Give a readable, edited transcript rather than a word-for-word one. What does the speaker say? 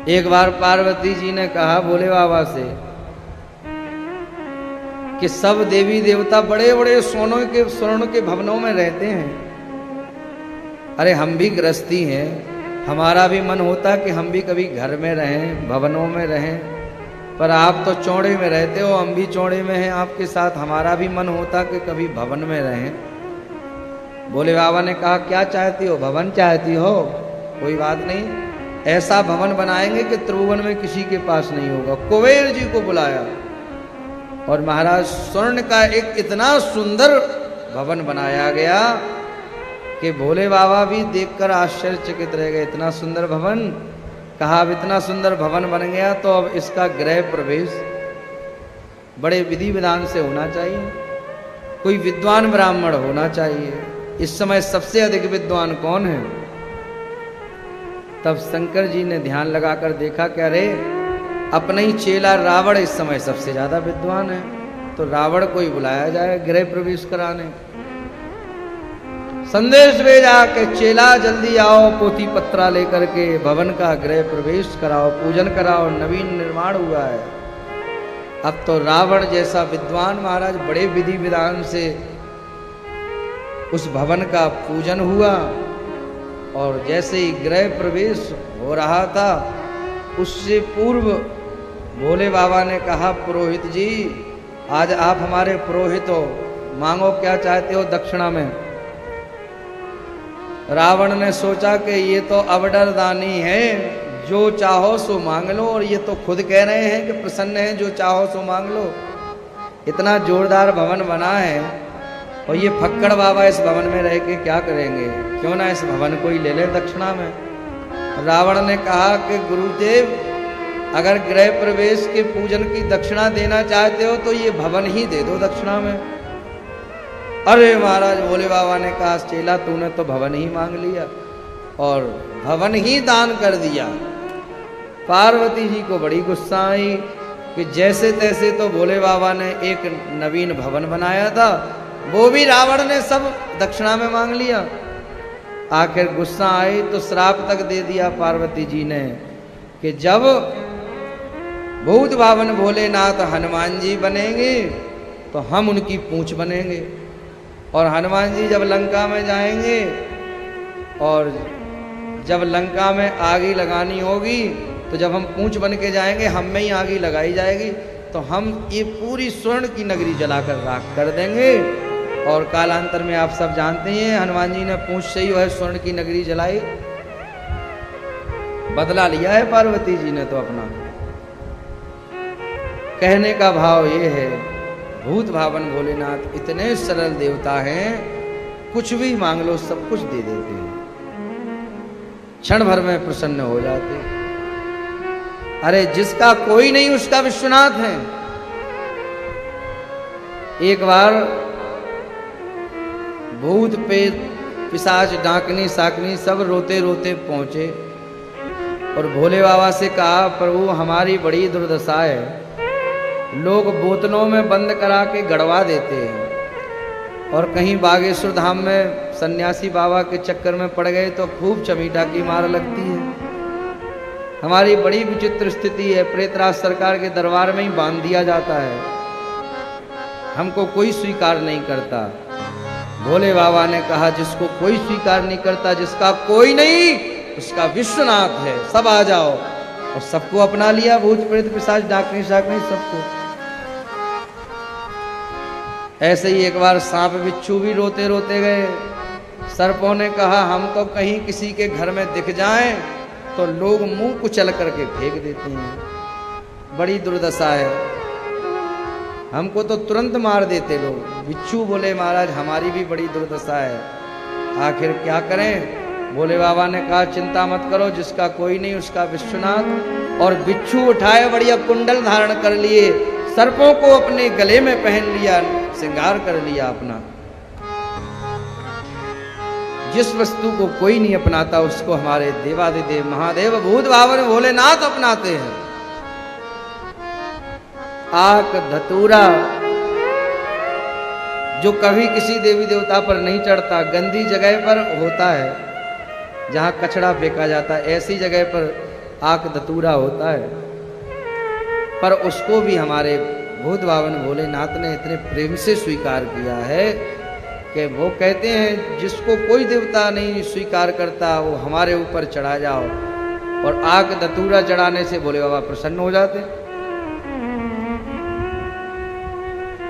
एक बार पार्वती जी ने कहा भोले बाबा से कि सब देवी देवता बड़े बड़े स्वर्ण के भवनों में रहते हैं, अरे हम भी गृहस्थी हैं, हमारा भी मन होता कि हम भी कभी घर में रहें, भवनों में रहें, पर आप तो चौड़े में रहते हो, हम भी चौड़े में हैं आपके साथ, हमारा भी मन होता कि कभी भवन में रहें। भोले बाबा ने कहा क्या चाहती हो, भवन चाहती हो, कोई बात नहीं, ऐसा भवन बनाएंगे कि त्रिभुवन में किसी के पास नहीं होगा। कुबेर जी को बुलाया और महाराज स्वर्ण का एक इतना सुंदर भवन बनाया गया कि भोले बाबा भी देखकर आश्चर्यचकित रह गए। इतना सुंदर भवन, कहा अब इतना सुंदर भवन बन गया तो अब इसका गृह प्रवेश बड़े विधि विधान से होना चाहिए, कोई विद्वान ब्राह्मण होना चाहिए। इस समय सबसे अधिक विद्वान कौन है? तब शंकर जी ने ध्यान लगाकर देखा कि अरे अपना ही चेला रावण इस समय सबसे ज्यादा विद्वान है, तो रावण को ही बुलाया जाए गृह प्रवेश कराने। संदेश भेजा कि चेला जल्दी आओ, पोथी पत्रा लेकर के भवन का गृह प्रवेश कराओ, पूजन कराओ, नवीन निर्माण हुआ है। अब तो रावण जैसा विद्वान महाराज बड़े विधि विधान से उस भवन का पूजन हुआ और जैसे ही गृह प्रवेश हो रहा था उससे पूर्व भोले बाबा ने कहा पुरोहित जी आज आप हमारे पुरोहित हो, मांगो क्या चाहते हो दक्षिणा में। रावण ने सोचा कि ये तो अवडर दानी है, जो चाहो सो मांग लो, और ये तो खुद कह रहे हैं कि प्रसन्न है, जो चाहो सो मांग लो। इतना जोरदार भवन बना है और ये फक्कड़ बाबा इस भवन में रह के क्या करेंगे, क्यों ना इस भवन को ही ले ले दक्षिणा में। रावण ने कहा कि गुरुदेव अगर गृह प्रवेश के पूजन की दक्षिणा देना चाहते हो तो ये भवन ही दे दो दक्षिणा में। अरे महाराज भोले बाबा ने कहा चेला तूने तो भवन ही मांग लिया और भवन ही दान कर दिया। पार्वती जी को बड़ी गुस्सा आई कि जैसे तैसे तो भोले बाबा ने एक नवीन भवन बनाया था, वो भी रावण ने सब दक्षिणा में मांग लिया। आखिर गुस्सा आई तो श्राप तक दे दिया पार्वती जी ने कि जब भूत भावन भोलेनाथ हनुमान जी बनेंगे तो हम उनकी पूंछ बनेंगे, और हनुमान जी जब लंका में जाएंगे और जब लंका में आगी लगानी होगी तो जब हम पूंछ बन के जाएंगे हम में ही आगी लगाई जाएगी, तो हम ये पूरी स्वर्ण की नगरी जलाकर राख कर देंगे। और कालांतर में आप सब जानते हैं हनुमान जी ने पूंछ से ही वह स्वर्ण की नगरी जलाई, बदला लिया है पार्वती जी ने तो अपना। कहने का भाव ये है भूत भावन भोलेनाथ इतने सरल देवता हैं, कुछ भी मांग लो सब कुछ दे देते हैं, क्षण भर में प्रसन्न हो जाते। अरे जिसका कोई नहीं उसका विश्वनाथ है। एक बार भूत पेट पिशाच डाकनी साकनी सब रोते रोते पहुंचे और भोले बाबा से कहा प्रभु हमारी बड़ी दुर्दशा है, लोग बोतलों में बंद करा के गड़वा देते हैं और कहीं बागेश्वर धाम में सन्यासी बाबा के चक्कर में पड़ गए तो खूब चमीटा की मार लगती है। हमारी बड़ी विचित्र स्थिति है, प्रेतराज सरकार के दरबार में ही बांध दिया जाता है, हमको कोई स्वीकार नहीं करता। भोले बाबा ने कहा जिसको कोई स्वीकार नहीं करता, जिसका कोई नहीं उसका विश्वनाथ है, सब आ जाओ। और सबको अपना लिया, भूत प्रेत पिशाच डाकनी शाकनी सबको। ऐसे ही एक बार सांप बिच्छू भी रोते रोते गए। सर्पों ने कहा हम तो कहीं किसी के घर में दिख जाएं तो लोग मुंह कुचल करके फेंक देते हैं, बड़ी दुर्दशा है, हमको तो तुरंत मार देते लोग। बिच्छू बोले महाराज हमारी भी बड़ी दुर्दशा है, आखिर क्या करें। भोले बाबा ने कहा चिंता मत करो, जिसका कोई नहीं उसका विश्वनाथ। और बिच्छू उठाए, बढ़िया कुंडल धारण कर लिए, सर्पों को अपने गले में पहन लिया, श्रृंगार कर लिया अपना। जिस वस्तु को कोई नहीं अपनाता उसको हमारे देवादिदेव महादेव भूत भावन भोलेनाथ अपनाते हैं। आक धतूरा जो कभी किसी देवी देवता पर नहीं चढ़ता, गंदी जगह पर होता है जहां कचड़ा फेंका जाता है, ऐसी जगह पर आक दतूरा होता है, पर उसको भी हमारे भूत भावन भोलेनाथ ने इतने प्रेम से स्वीकार किया है कि वो कहते हैं जिसको कोई देवता नहीं स्वीकार करता वो हमारे ऊपर चढ़ा जाओ, और आक दतूरा चढ़ाने से भोले बाबा प्रसन्न हो जाते।